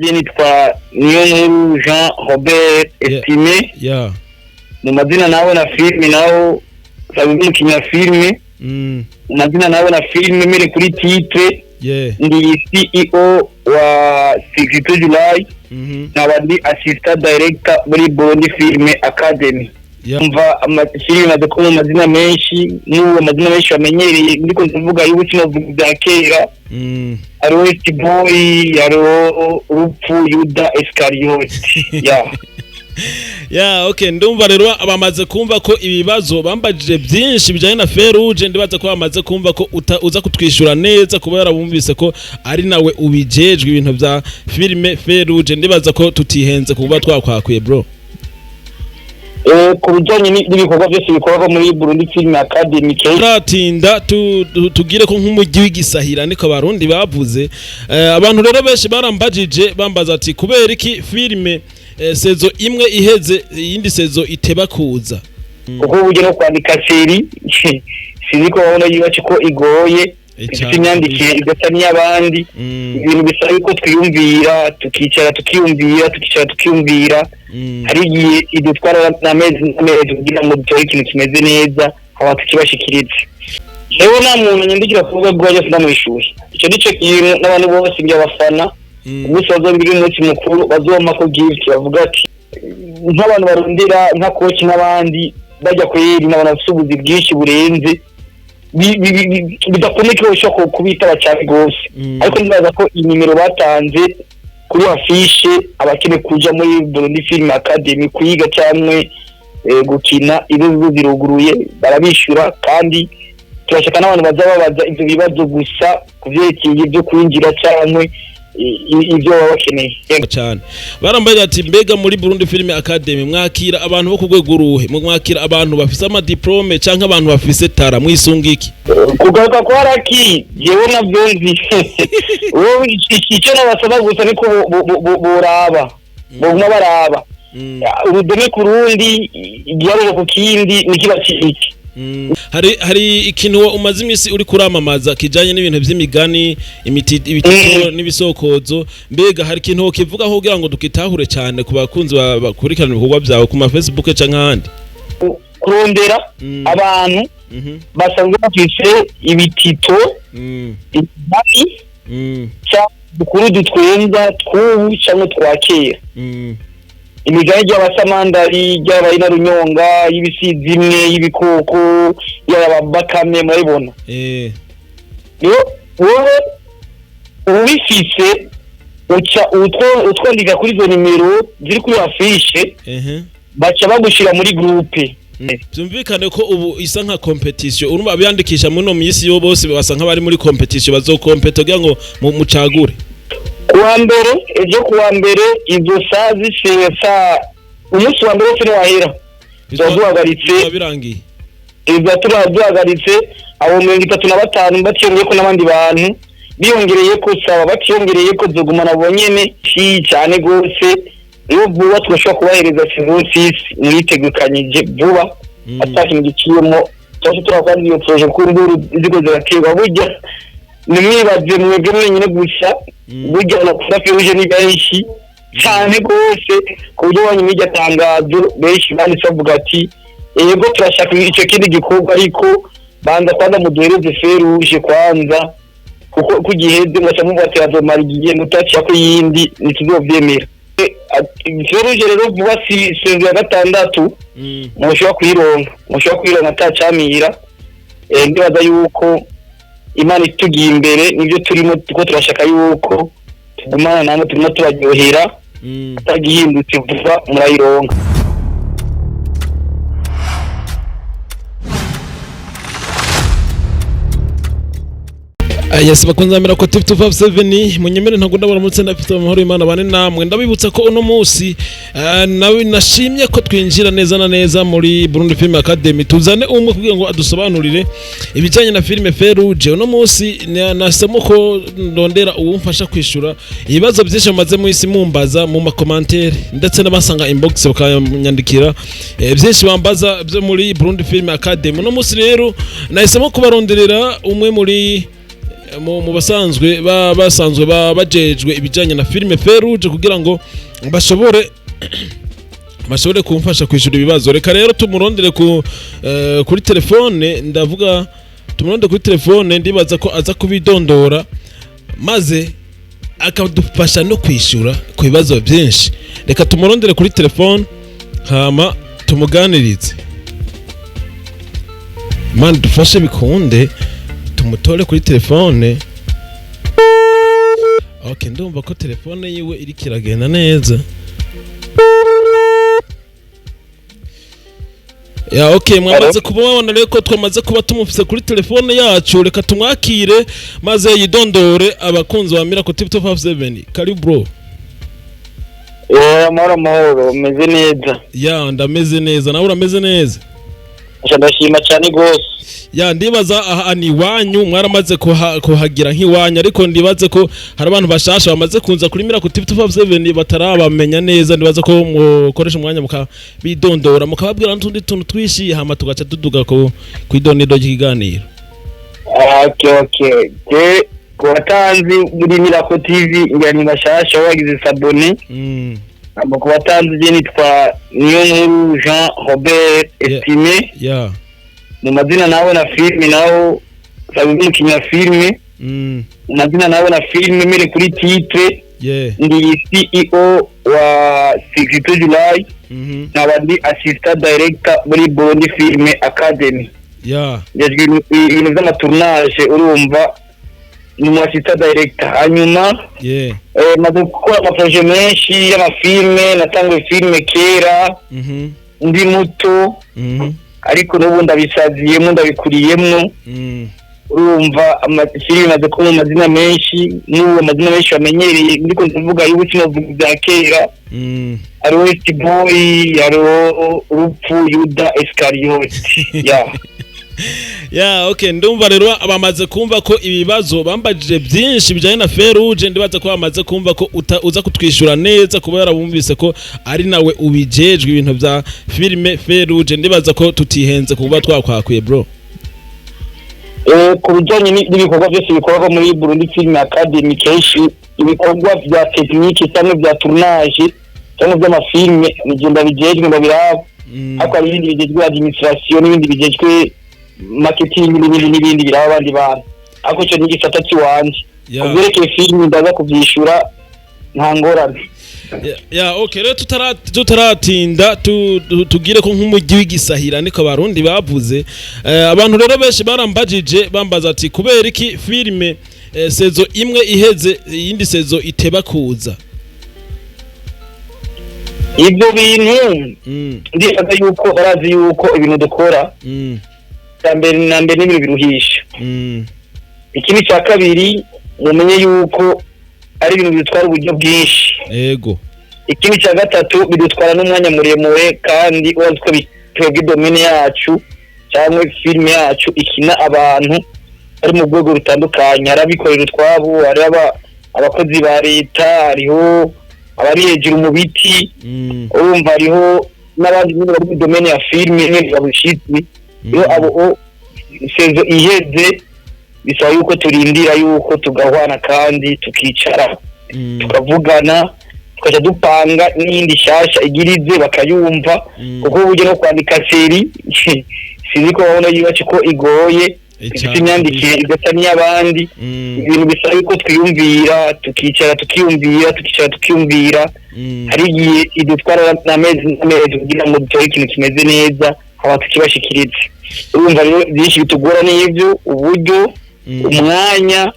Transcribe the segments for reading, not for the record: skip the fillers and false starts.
nitwa Niyonkuru Jean Robert Estime mu mazina nawe na filime naho sababu umukinnyi wa filime mu mazina nawe na filime mere kuri titre ndi CEO wa Secret July n'abandi assistant director muri Burundi Film Academy umva amashiri nadoko mu mazina menshi n'uwo mazina menshi bamenyereye ndiko ndavuga y'ubukino bwa kera ariwo Tiboy ariwo Rupfu Yuda Iscariot okay ndumva rero abamaze kumva ko ibibazo bambajije byinshi bijanye na Feruje ndibaza ko bamaze kumva ko uza kutwishura neza kuba yarabumvise ko ari nawe ubijejwe ibintu bya filme Feruje ndibaza ko tutihenze kuba twakwakuye bro ku bijanye n'ibikorwa byose bikorwa muri Burundi Film Academy turatinda tugire ko nk'umujyi w'igisahira niko abarundi bavuze abantu rero benshi barambajije bambaza ati kubera iki filme sezo imwe iheze yindi sezo iteba kuza uko uje no kwandika seri siniko babona yibace ko igoye imyandikire igasa n'iyabandi ibintu bisaba ko twiyumvira tukiyumvira hari igihe idutwara n'amezi kugira ngo dutore ikintu kimeze neza aho tukibashikiriza rero nta muntu nyandikira kuvuga gwaje funda mu ishuri icyo nico kintu n'abantu bose by'abafana umunsi bazobiri umunsi mukuru bazoma ko gift bavuga ati nk'abantu barondera nka coach n'abandi bajya kweri n'abantu basubuzi bwinshi burenze bidakomeye cyo kubita bacari gose ariko ndaza ko inimero batanze kuri afishe abakene kuja muri Burundi Film Academy kuyiga cyamwe gukina ibizo biruguruye barabishura kandi turashaka n'abantu bazababaza ivyo bibazo gusa kuvyerekeye byo kwinjira cyamwe ibyo bakeneye cyane barambaye ati mbega muri Burundi Film Academy mwakira abantu bo kugwego ruhe mwakira abantu bafise ama diplome canke abantu bafise tara mwisungiki kugaruka kwa raki yewe na benzi wowe icyo nabasaba gusa niko boraba boguma baraba urudome ku rundi igiyaro ku kindi nikibaciki hari ikintu umaze imisi uri kuramamaza kijanye n'ibintu by'imigani ibitito n'ibisokozo mbega hari ikintu kivuga kugira ngo dukitahure cyane ku bakunzi bakurikirana ibikorwa byawe ku ma Facebook canke ahandi kurondera abantu basanzwe bafise ibitito ibitani cyangwa dutwenza twubu cyangwa twakera imigani y'abasamandari y'abayina runyonga y'ibisizi imwe y'ibikoko y'ababakame murabibona wowe ubifise uca utwandika kuri izo nimero ziri kuri afishe baca bagushira muri groupe byumvikane ko ubu isa nka competition urumva abiyandikisha muri no misi yo bose basa nk'abari muri competition bazokompeta kugira ngo mucagure kuwa mbere ejo kuwa mbere izo saa zisesa umunsi wa mbere turi wahera tuzaduhagaritse birangiye izo turaduhagaritse abo 35 batiyongeye ko n'abandi bantu biyongereye ko saba batiyongereye ko zogumana bonyene cyane gose iyo vuba twashobora kubahereza season 6 mwitegekanyije vuba atakintu giciyemo cyose turakwandi iyo projet kuri ziko zirakirwa burya nimwibaze mwebwe mwenyine gusa burya na Feruje ni benshi cyane gose ku buryo banyimijya tangazo benshi banditse bavuga ati yego turashaka icyo kindi gikorwa ariko banza kwanda muduhereze Feruje kwanza kuko kugiheze mwacamo batera marigiye mutaciye ko yindi nituzovyemera Feruje rero vuba si sezo ya gatandatu mushobora kwironka atacamira ndibaza yuko Imana itugiye imbere nibyo turimo tuko turashaka yuko tugumana namwe turimo turaryohera atagihindutse vuba murayironka Yes bakunzamira ko Tip 257 munyemere ntago ndabaramutse ndafite amahoro Imana bane namwe ndabibutsa ko uno munsi nawe nashimye ko twinjira neza na neza muri Burundi Film Academy tuzane umwe kugira ngo adusobanurire ibijanye na filme Feruje uno munsi nasemo ko ndondera uwumfasha kwishura ibibazo byinshi maze mu isi mumbaza mu commentaire ndetse n'abasanga inbox bakanyandikira byinshi bambaza byo muri Burundi Film Academy uno munsi rero nahisemo kubaronderera umwe muri mu basanzwe bajejwe ibijanye na filime Feruje kugira ngo bashobore kumfasha kwishura ibibazo. Reka rero tumurondere kuri telefone, ndavuga tumurondere kuri telefone, ndibaza ko aza kubidondora maze akadufasha no kwishura ku bibazo byinshi. Reka tumurondere kuri telefone hama tumuganirize, mani dufashe bikunde tumutore kuri telefone. Okay, ndumva ko telefone yiwe iri kiragenda neza. Ya okay, mwamaze kubona rero ko twamaze kuba tumufise kuri telefone yacu. Reka tumwakire maze yidondore abakunzi ba Miracle TV 257. Kari bro. Amahoro umeze neza? Ya ndameze neza, nawe urameze neza? Ndashima cyane gose. Ya ndibaza aha ni wanyu mwaramaze kuhagira nk'iwanyu, ariko ndibaze ko hari abantu bashasha bamaze kunza kuri Miracle TV 257 batarabamenya neza. Ndibaza ko mukoresha umwanya mukabidondora mukababwira n'utundi tuntu twishi hama tugaca tuduga ko kwidonido y'ikiganiro. Okay. Kubatanzi muri Miracle TV ngani bashasha wagize sabone. Kubatanzi je nitwa Niyonkuru Jean Robert Estime. Yeah. Mu mazina nawe na filime naho sabuye kinya filime. Mazina nawe na filime mere kuri titre. Ndi CEO wa 62 July. Nabandi assistant director muri Bondi Film Academy. Yeah. Ibintu by'amatournage urumva ni mu assistant director. Hanyuma maze gukora amaprojet menshi y'amafilme, natanguye filme kera. Ndi muto. Ariko n'ubu ndabisaziyemo ndabikuriyemo. Urumva amafilme maze kuba amazina menshi, n'uwo amazina menshi bamenyereye. Ndiko ndavuga y'ubukino bwa kera. Ariwo West Boy, ariwo Urupfu, Yuda Iscariot. Okay, ndumva rero abamaze kumva ko ibibazo bambajije byinshi bijanye na Feruje. Ndibaza ko bamaze kumva ko uza kutwishura neza kubera bumvise ko ari nawe ubijejwe ibintu bya filime Feruje. Ndibaza ko tutihenze kuba twakwakuye bro. Ku bijanye n'ibikorwa byose bikorwa muri Burundi Film Academy, kenshi ibikorwa bya technique cyangwa bya tournage cyangwa by'amafilme nigenda bijejwe ndabiraba. Akwa ibindi bijejwe administration n'ibindi bijejwe marketing n'ibindi biraba abandi bantu. Ako cyo n'igisata cy'wanje kubereke filime ndaza kuvyishura nta ngorane. Okay, rero tutaratinda tugire ko nk'umujyi w'igisahira niko abarundi bavuze. Abantu rero benshi barambajije bambaza ati kubera iki filime sezo imwe iheze iyindi sezo iteba kuza. Ibyo bintu ndibaza yuko barazi yuko ibintu dukora mbere n'ibintu biruhisha. Ikindi cya kabiri mumenye yuko ari ibintu bitwara uburyo bwinshi. Yego. Ikindi cya gatatu bidutwara n'umwanya muremure, kandi ubanze ko bitwebwe domaine yacu cyangwa filime yacu ikina abantu ari mu rwego rutandukanye. Arabikorera utwabo, ari abakozi ba leta, hariho abari hejuru mu biti. Urumva hariho n'abandi bari mu domaine ya filime n'abashitsi. Iyo abo sezo iheze bisaba yuko turindira yuko tugahwana kandi tukicara tukavugana tukaja dupanga n'indi shasha igirize bakayumva. Kuko uburyo no kwandika seri sinzi ko babona yubace ko igoye, ifite imyandikire igasa n'iy'abandi. Ibintu bisaba yuko twiyumvira tukicara tukiyumvira. Hari igihe idutwara n'amezi kugira ngo dutore ikintu kimeze neza haba tukibashikirize. Urumva rero byinshi bitugora n'ibyo uburyo, umwanya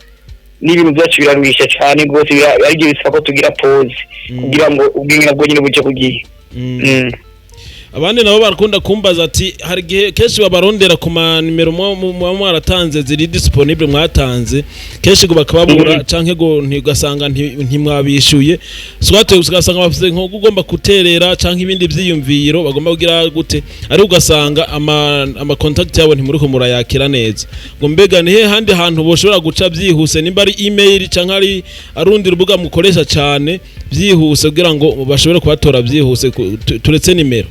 n'ibintu byacu biraruhisha cyane rwose. Ari bisaba ko tugira pause kugira ngo ubwenge nabwo nyine bujye kugiye. Abandi nabo barakunda kumbaza ati hari gihe kenshi babarondera ku manimero mwaratanze ziri disponible mwatanze kenshi go bakababura canke go ntigasanga ntimwabishuye. Swate ugasanga bafite nko ugomba kuterera canke ibindi byiyumviro bagomba kugira gute, ari ugasanga ama contact yabo ntimuriko murayakira neza. Ngo mbega ni he handi hantu boshobora guca byihuse, nimba ari email canke ari arundi rubuga mukoresha cyane byihuse kugira ngo bashobore kubatora byihuse turetse nimero.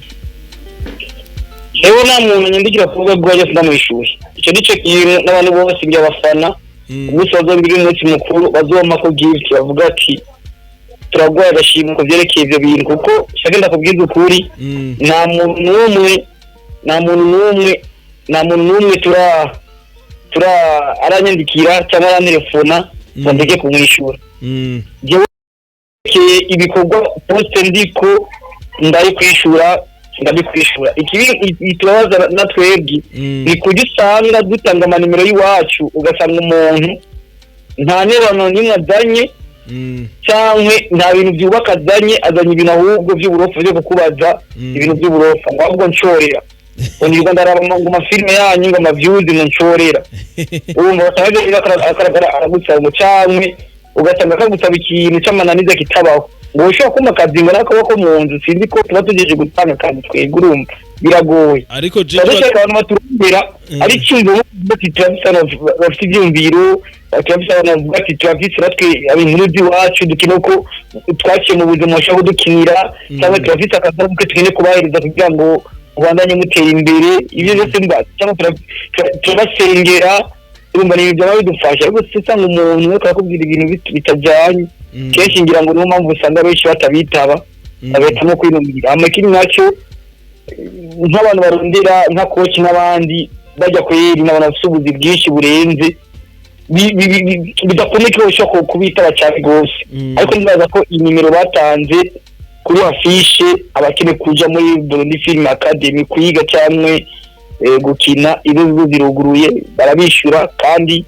Ewe nta muntu nyandikira kuvuga ngo yose ndamwishuye. Icyo nico kintu n'abantu bose by'abafana umunsi bazongera umunsi mukuru bazoma ko gift bavuga ati turagwaye agashimwe ko byerekeye ibyo bintu kuko shagenda kubwiza ukuri nta muntu n'umwe tura aranyandikira cyangwa arantelefona ngo ndeke kumwishyura jewe ibikorwa poste ndiko ndari kwishura ikibi turabaza na twebwe ni kujya usanga dutanga amanimero y'iwacu ugasanga umuntu nta nerano nimwe azanye cyangwa nta bintu byubaka azanye ibintu ahubwo by'uburofa byo kukubaza ibintu by'uburofa ngo ahubwo nshorera ngo ndaraba ngo amafilime yanyu ngo amavyuzi ngo nshorera urumva bataje akagaragara aragusaba ngo cyangwa ugasanga akagusaba ikintu cy'amananiza kitabaho ngo ushobora kuma akazi ngo nako ko mu nzu sinzi ko tuba tugejeje gutanga akazi twebwe urumva biragoye ariko abantu baturumbera ari ikintu bati turabisana bafite ibyumviro turabisana bati turabisana natwe ab'inkuru by'iwacu dukina ko twaciye mu buzima bashaka dukinira cyangwa turabisana akazi ko tukine kubahereza kugira ngo ubandanye mutera imbere ibyo byose cyangwa turabasengera urumva ni ibyo bidufasha ariko usanga umuntu akakubwira ibintu bitajyanye kenshi ngira ngo niyo mpamvu usanga benshi batabitaba bagahitamo kwinumira amakiri nacyo nk'abantu barondera nka koci n'abandi bajya kweri n'abantu bafite ubuzi bwinshi burenze bidakomeye ko ushobora kubitaba cyane rwose ariko nibaza ko inimero batanze kuri afishe abakene kuja muri Burundi Film Academy kwiga cyangwa gukina ibibazo biruguruye barabishura kandi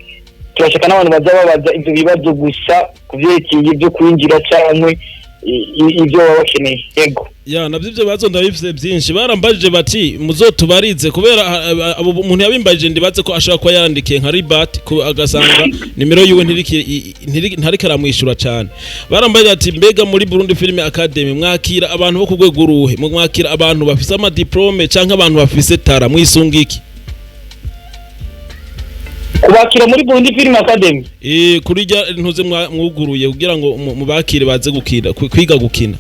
turashaka n'abantu bazababaza ibyo bibazo gusa kuvyerekeye ibyo kwinjira cyangwa ibyo bakeneye yego nabyo ibyo bazo ndabifite byinshi barambajije bati muzotubarize kubera umuntu yabimbajije ndibatse ko ashaka ko yandikiye nka Ribat agasanga nimero yiwe ntariko aramwishyura cyane barambajije ati mbega muri Burundi Film Academy mwakira abantu bo ku rwego ruhe mwakira abantu bafise amadiplome cyangwa abantu bafise tara mwisungiki kubakira muri Burundi Film Academy kuri rya ntuze mwuguruye kugira ngo mubakire baze kwiga gukina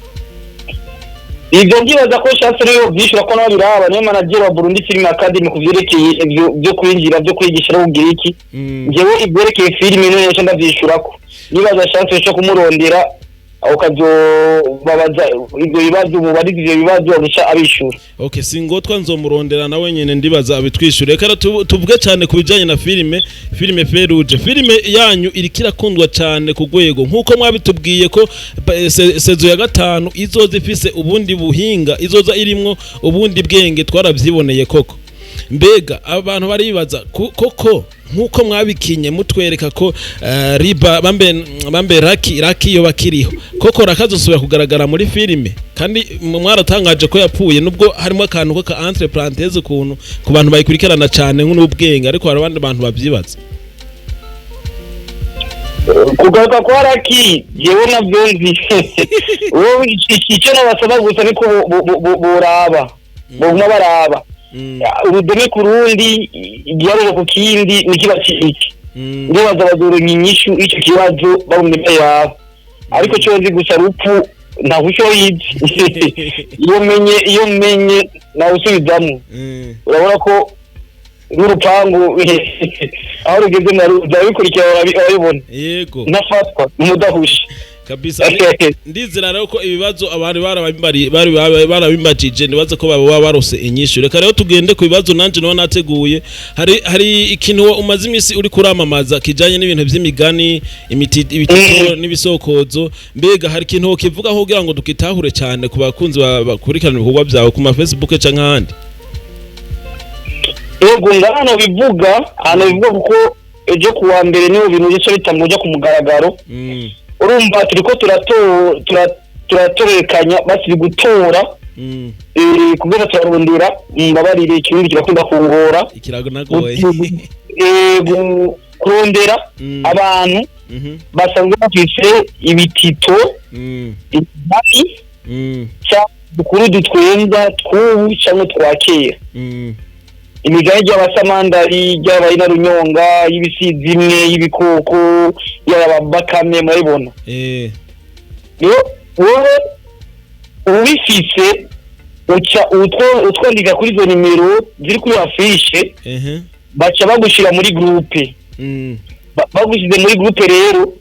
ibyo ngibaza ko shatse rero byishura ko nabiraba niyo manager wa Burundi Film Academy kuvyerekeye byo kwinjira byo kwigisha no kugira iki ngewe ibyerekeye filime n'ejo ndabyishura ko nibaza shatse cyo kumurondera ukajyo babaza ibyo bibazo mubari ibyo bibazo gusa abishura okay singotwa nzomurondera nawe nyene ndibaza abitwishure kara tuvuge cyane kubijanye na filime Feruje filime yanyu irikira kundwa cyane ku gwego nkuko mwabitubwiye ko sezo ya 5 izoza ifise ubundi buhinga izoza irimwo ubundi bwenge twaravyiboneye koko mbega abantu baribaza koko nkuko mwabikinye mutwereka ko riba bambe raki yo bakiriho koko rakazosubira kugaragara muri filime kandi mwaratangaje ko yapfuye nubwo harimo akantu ko ka entre parenthèse kuntu ku bantu bayikurikirana cyane nk'ubwenge ariko hari abandi bantu babyibaza kugaruka kwa raki yewe nabyonzi wowe icyo nabasaba gusa niko boraba boguma baraba urudome ku rundi igiharuro ku kindi nikiba iki ndibaza bazoro nyinyishu icyo kibazo bawumenya yabo ariko cyo nzi gusa rupfu nta busho yizi iyo menye na usubizamo urabona ko n'urupangu aho rugeze ndabikurikira barabibona yego nafatwa umudahusha kabisa ndizera rero ko ibibazo abantu barabimbajije nibaze ko baba barose inyishu reka rero tugende ku bibazo nanje no nateguye hari ikintu umaze imisi uri kuramamaza kijanye n'ibintu by'imigani ibitito n'ibisokozo mbega hari ikintu kivuga kugira ngo dukitahure cyane ku bakunzi bakurikirana ibikorwa byawe ku ma Facebook canke ahandi yego ngano bivuga kuko ejo kuwa mbere niho bintu bice bitamuja ku mugaragaro urumva turiko turatorekanya basiri gutora kubera turarondera mbabarire ikindi kirakunda kungora ikirago nagoye kurondera abantu basanzwe bafise ibitito ibati dukuru dutwenza twubu cyangwa twakera imigani y'abasamandari y'abayina runyonga y'ibisizi imwe y'ibikoko y'ababakame murabibona wowe ubifise uca utwandika kuri izo nimero ziri kuri afishe baca bagushira muri groupe bagushize muri groupe rero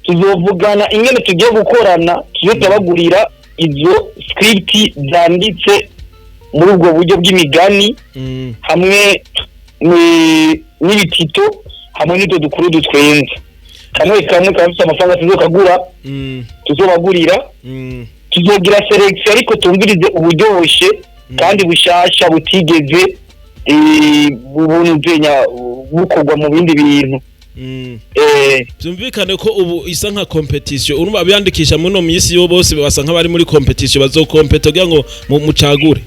tuzovugana ingene tugiye gukorana tuzo tabagurira izo script zanditse muri ubwo buryo bw'imigani hamwe n'ibitito hamwe n'ibyo dukuru dutwenza kamwe kabisa amafaranga tuzokagura tuzobagurira tuzogira selection ariko tumvirize uburyoshye kandi bushasha butigeze ubunuzenya bukorwa mu bindi bintu byumvikane ko ubu isa nka competition urumva abiyandikisha muri no misi yo bose basa nka bari muri competition bazokompeta kugira ngo mucagure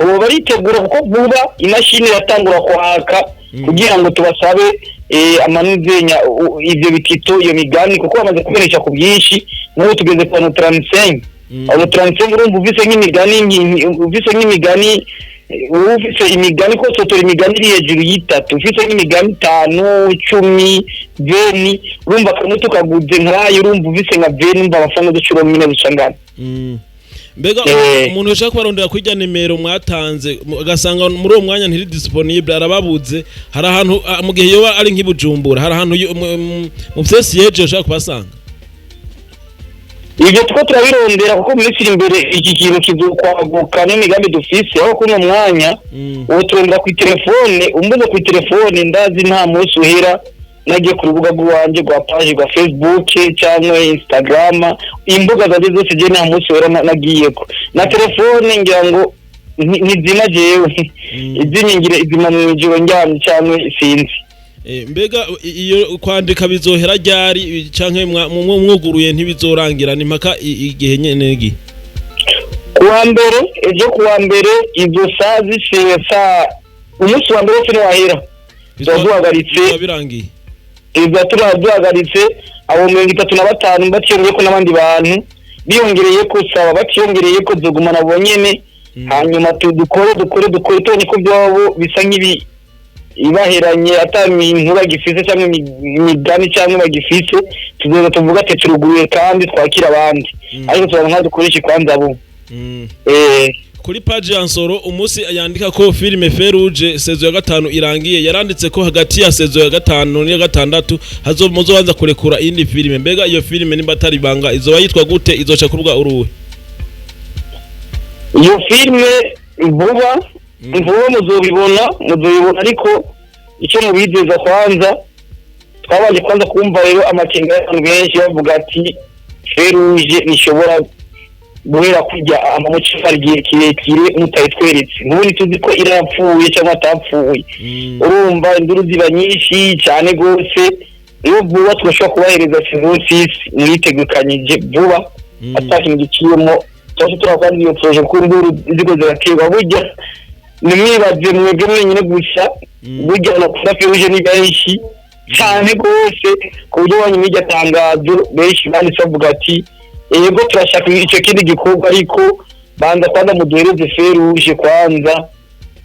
ubu baritegura kuko vuba imashini yatangura kwaka kugira ngo tubasabe amanuzenya ivyo bitito iyo migani kuko bamaze kumeresha ku byinshi n'ubu tugeze kwa 35 abo 35 urumva uvise nk'imigani ufise imigani ko sotora imigani iri hejuru y'itatu ufise nk'imigani 5 10 20 urumva kamwe tukaguze nkayo urumva uvise nka 20 mba amafaranga ducuro mine bicangana mbega umuntu ushaka kubarondera kwijya nimero mwatanze agasanga muri uwo mwanya ntiri disponible arababuze hari ahantu mu gihe yoba ari nk'ibujumbura hari ahantu mu FCSG ushaka kubasanga ibyo two turabirondera kuko muri siri imbere iki kintu kizokwaguka n'imigambi dufise aho kuno mwanya ubu turondera ku telefone umbuze ku telefone ndazi nta munsi uhera nagiye ku rubuga rwanje rwa page rwa Facebook cyangwa Instagram imbuga zaje zose je nta munsi uhera nagiyeko na telefone ngira ngo nizina jewe izinyingire izima mu joro njyamye cyangwa sinzi mbega iyo kwandika bizohera ryari canke mwuguruye ntibizorangira ni mpaka igihe nyenegi kuwa mbere ejo kuwa mbere izo saa zishesa umunsi wa mbere cyo wahera tuzuhagaritse birangiye ibyo turaduhagaritse abo 35 bakiyongeye ko n'abandi bantu biyongereye ko saba bakiyongereye ko zogumana bonyene hanyuma dukore tone ko byabo bisa nk'ibi ibaheranye atami inkuru bagifise cyangwa imigani cyangwa bagifise tuzoza tuvuga ati turuguye kandi twakira abandi ariko tubanka dukoresha kwanza abo kuri page yansoro umunsi yandika ko filime Feruje sezo ya 5 irangiye yaranditse ko hagati ya sezo ya 5 n'iya 6 hazobanza kurekura indi filime mbega iyo filime nimba atari banga izoba yitwa gute izoca kuruga uruhe iyo filime vuba muzobibona ariko icyo mubizeza kwanza twabanje kwanza kumva rero amakenga y'abantu benshi bavuga ati Feruje nishobora guhera kujya amamucifari gihe kirekire mutayitweretse nk'ubu tuzi ko irapfuye cyangwa atapfuye urumva induru ziba nyinshi cyane gose iyo vuba twashobora kubahereza season 6 mwitegekanyije vuba atakintu giciyemo cyose turakwandi iyo projet kuri nduru ziko zirakeba burya nimwibaze mwebwe mwenyine gusa burya no Feruje ni benshi cyane gose ku buryo wanyimije tangazo benshi banditse bavuga ati yego turashaka icyo kindi gikorwa ariko banza kwanda muduhereze Feruje kwanza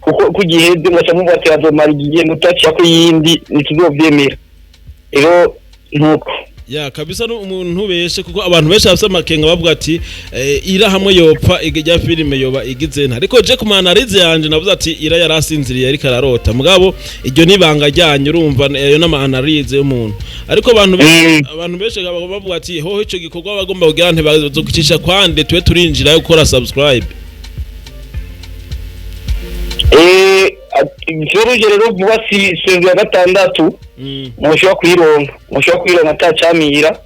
kuko kugiheze mwacha mubatira azomara igihe mutaciya ko yindi nituzovyemera rero nuko ya kabisa umuntu beshe kuko abantu beshe bafite amakenga bavuga ati ira hamwe yopfa igijya filime yoba igize nta ariko je kumanarize yanje navuze ati ira yarasinziriye ariko ararota mugabo iryo nibanga ryanye urumva yo n'amanarize y'umuntu ariko abantu beshe bavuga ati hoho ico gikorwa bagomba kugira nte bazokucisha kwande twe turinjira yo gukora subscribe Feruje rero vuba si sezo ya 6 mushobora kuyironka atacamira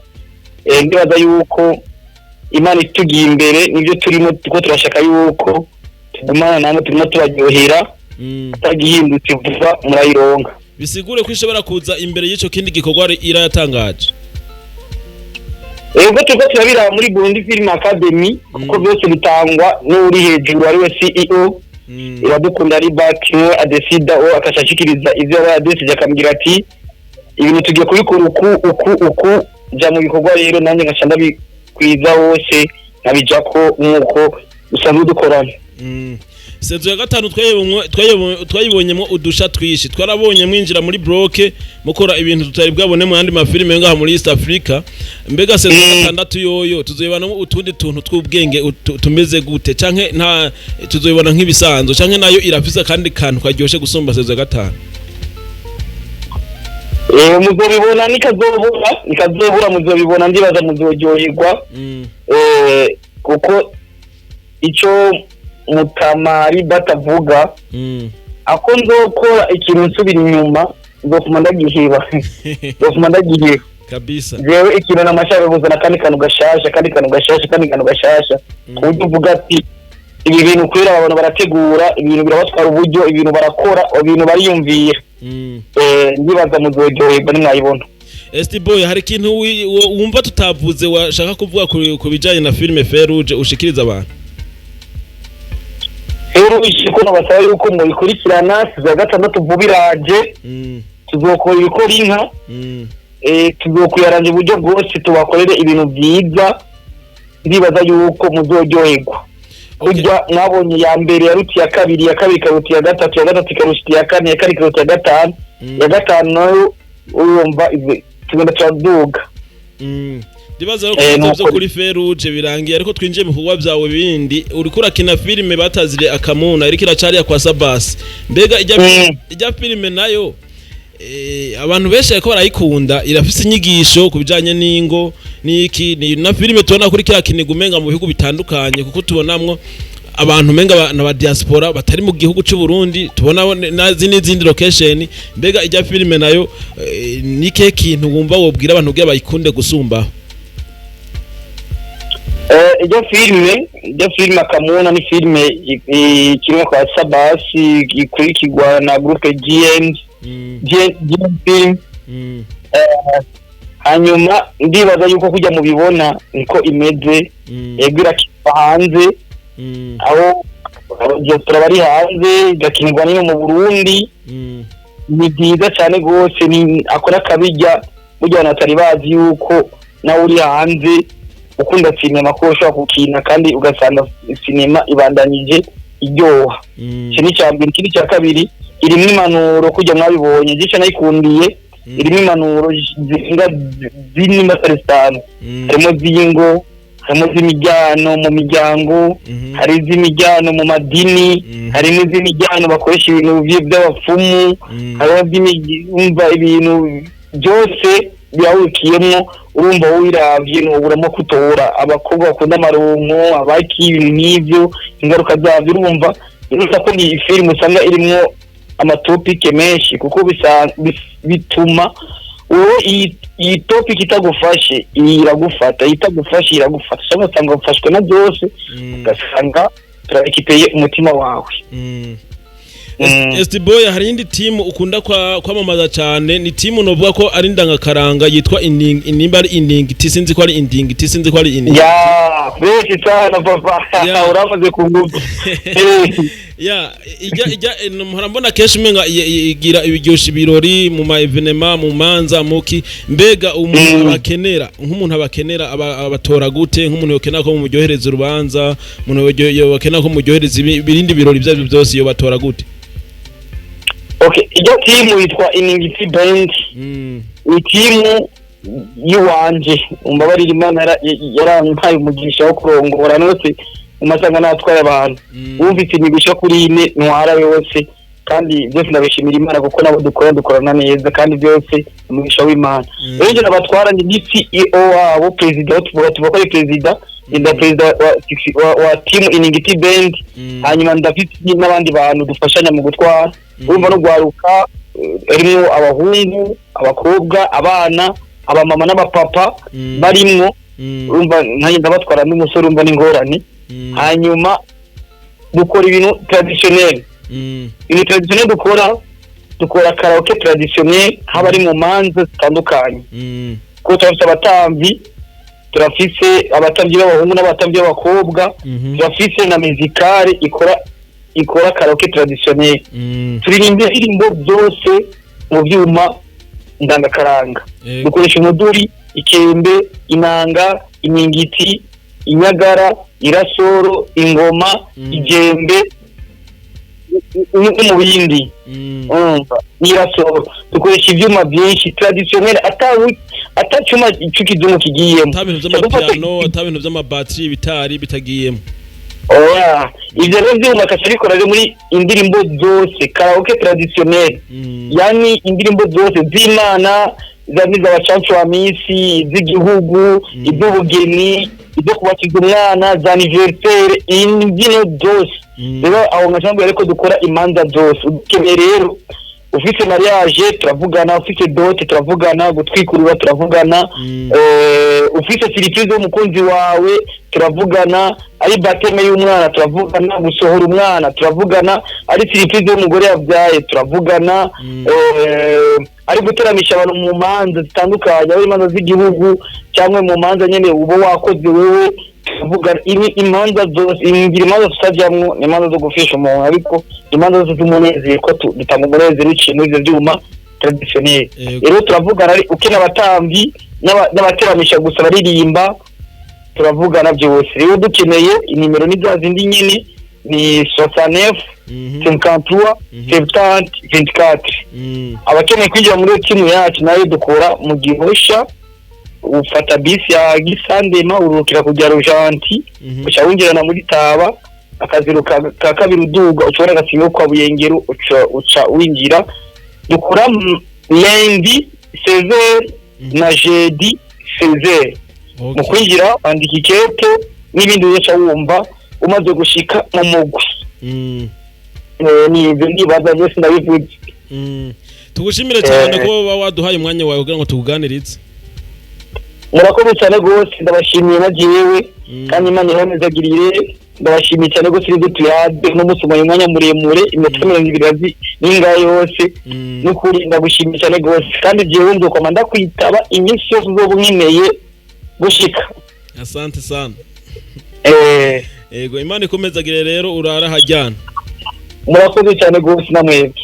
ndibaza yuko Imana itugiye imbere nibyo turimo tuko turashaka yuko tugumana namwe turimo tubaryohera atagihindutse vuba murayironka bisigure ko ishobora kuza imbere y'ico kindi gikorwa irayatangaje ubwo tuko turabira muri Burundi Film Academy kuko byose bitangwa n'uri hejuru ari we CEO iradukunda ari back adesida o akashashikiriza ivyo abadesije akamgira ati ibintu tugiye kubikora uku ja mu bikorwa rero nanjye ngashanda bikwiza wose nabijako nkuko usanzwe dukorana sezo ya 5 twayibonyemo udusha twishi twarabonye mwinjira muri bloke mukora ibintu tutari bwabone mu yandi mafilime ngaha muri East Africa mbega sezo ya 6 yoyo tuzoyibanamo utundi tuntu tw'ubwenge tumeze gute canke nta tuzoyibona nk'ibisanzwe canke nayo irafisa kandi kantu karyoshe gusumba sezo ya 5 muzobibona nikazobura muzobibona ndibaza muzoryoherwa kuko ico Mutamari batavuga ako nzokora ikintu nsubira inyuma nzofuma ndagihiba kabisa jewe ikintu namashaka kuzana kandi kantu gashasha kuburyo uvuga ati ibi bintu kwera abantu barategura ibintu birabatwara uburyo ibintu barakora ibintu bariyumvira ndibaza muzoryoherwa nimwayibona ST Boy hari ikintu wumva tutavuze washaka kuvuga ku bijanye na filme Feruje ushikiriza abantu ko nabasaba yuko mubikurikirana za gatandatu vubiraje tuzokora ibikora inka tuzokuyaranje uburyo bwose tubakorere ibintu byiza ndibaza yuko muzoryoherwa burya mwabonye ya mbere yaruti ya kabiri karuti ya gatatu ikaruti ya kane ya kane ikaruti ya gatanu ya gatanu nayo urumva tugenda turaduga ndibaza ko byo kuri Feruje birangiye ariko twinjiye mu kugwa byawe bindi uriko urakina filme batazire akamuna iriko iracariya kwa Sabas mbega ijya filme nayo abantu benshi ariko barayikunda irafise inyigisho kubijanye n'ingo niki ni na filme tubona kuri kya kiniga umenga mu bihugu bitandukanye kuko tubonamwo abantu menga na diaspora batari mu gihugu cy'u Burundi tubona n'izindi location mbega ijya filme nayo nike kintu wumva wobwira abantu bwe bayikunde gusumba ijya filme akamuna ni filme kimwe kwa Sabas ikurikirwa na groupe GN film hanyuma ndibaza yuko kujya mu bibona niko imeze yegura hanze aho turabari hanze gakinirwa niyo mu Burundi ni byiza cyane gose ni akora kabijya burya natari bazi yuko na uri hanze ukunda sinema ko ushobora kukina kandi ugasanga sinema ibandanyije iryoha cyo ni cyambere kiri cya kabiri irimo impanuro kujya mwabibonye gice nayikundiye irimo impanuro zinga zinima Palestine harimo z'ingo harimo z'imijyano mu miryango hari z'imijyano mu madini harimo z'imijyano bakoresha ibintu by'abapfumu harimo z'imijyumva ibintu byose byawukiyemo urumva wiravye n'uburamo kutora abakobwa bakunda amaronko abaki ibintu nk'ivyo ingaruka zavyo urumva iruta ko ni film usanga irimo amatopike menshi kuko bituma iyi topic itagufashe iragufata cyangwa usanga ufashwe na byose ugasanga turabikipeye umutima wawe ST Boy hari indi timu ukunda kwamamaza cyane ni timu novuga ko ari ndangakaranga yitwa inimba ari indingiti sinzi ko ari indingiti sinzi ko ari indingiti ya fresh sana papa uramaze kunguka ijya murambona keshi menga igira ibiryoshi birori mu ma evenement mu manza muki mbega umuntu abakenera nk'umuntu abakenera abatora gute nk'umuntu yokenera ko mu muryohereza urubanza umuntu yokenera ko mu muryohereza ibindi birori byabyo byose yo batora gute Okay, ijya timu yitwa Iningiti Band ni timu yiwanje umbabarira Imana yarampaye umugisha wo kurongora nose umasanga natwaye abantu wumvise imigisha kuri ine ntwara yose kandi byose ndabishimira Imana kuko nabo dukorana neza kandi byose umugisha w'Imana rero nje nabatwara ndi CEO wabo president tuvuga ko ari president inda president wa timu Iningiti Band hanyuma ndafite n'abandi bantu dufashanya mu gutwara urumva no gwaruka arimo abahungu abakobwa abana abamama n'abapapa barimwo urumva nkaye ndabatwara n'umusore urumva n'ingorane hanyuma dukora ibintu traditionnel ibintu traditionnel dukora karaoke traditionnel haba ari mu manza zitandukanye ko turafite abatambi turafise abatambi b'abahungu n'abatambi b'abakobwa turafise na musicale ikora karaoke traditionnel turirimba indirimbo zose mu byuma ndangakaranga dukoresha umuduri ikembe inanga inyingiti inyagara irasoro ingoma igembe mu bindi irasoro dukoresha ibyuma byinshi traditionnel atacuma cy'ikizungu kigiyemo atabintu by'amapiano atabintu by'amabatterie bitari bitagiyemo oya ivyo rero vyuma akabikora rero muri indirimbo zose karaoke traditionnel yani indirimbo zose z'Imana zamiza abacancu wa misi z'igihugu iby'ubugeni ibyo kubatiza umwana za anniversaire imbyino zose rero aho ngashambye ariko dukora imanza zose ukeneye rero ufite mariage turavugana ufite dote turavugana gutwikurura turavugana ufite surprise y'umukunzi wawe turavugana ari bateme y'umwana turavugana gusohora umwana turavugana ari surprise y'umugore yabyaye turavugana ari guteramisha abantu mu manza zitandukanye ari imanza z'igihugu cyangwa mu manza nyene ubo wakoze wewe tuvuga imanza zose ingira imanza tutajyamwo ni imanza zo gufisha umuntu ariko imanza zose z'umunezero ko dutanga umunezero ikintu ivyo byuma traditionnel rero turavugana ari ukina abatambi n'abateramisha gusa baririmba turavugana byose rero dukeneye inimero ni za zindi nyene ni 69 53 70 24 abakeneye kwinjira muri timu yacu nayo dukora mu Gihosha ufata bisi ya Gisandema urukira kujya Rujanti uca winjirana muri Taba akaziruka ka kabiri uduga ushobora gasinyo kwa Buyengero uca winjira dukora lundi 16 na jeudi 16 mu kwinjira andika ikete n'ibindi uca wumva umaze gushika mu mugwi ni ibyo ndibaza byose ndabivuze tugushimire cyane ko waduhaye umwanya wawe kugira ngo tukuganirize murakoze cyane gose ndabashimiye nagiyewe kandi Imana iranezagirire ndabashimiye cyane gose iri tuyade no musumanye umwanya muremure imetero 20 n'inga yose n'ukuri ndagushimiye cyane gose kandi jewe ndo komanda kwitaba iminsi yose uzobunkeneye gushika asante sana ego Imana ikomezagire rero urara hajyana murakoze cyane gose namwebwe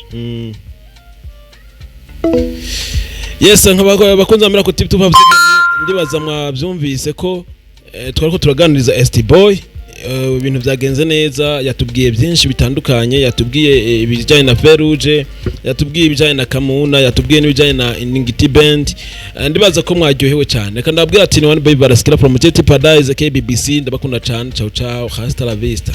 yes nk'abakunze amira ko tip tubavuze ndibaza mwabyumvise ko twariko turaganiriza ST Boy ibintu byagenze neza yatubwiye byinshi bitandukanye yatubwiye ibijyanye na Feruje yatubwiye ibijyanye na Kamuna yatubwiye n'ibijyanye na Ingiti Band ndibaza ko mwaryohewe cyane kandi ndabwira ati ni one baby baraskira from JT Paradise KBBC ndabakunda cyane ciao ciao hasta la vista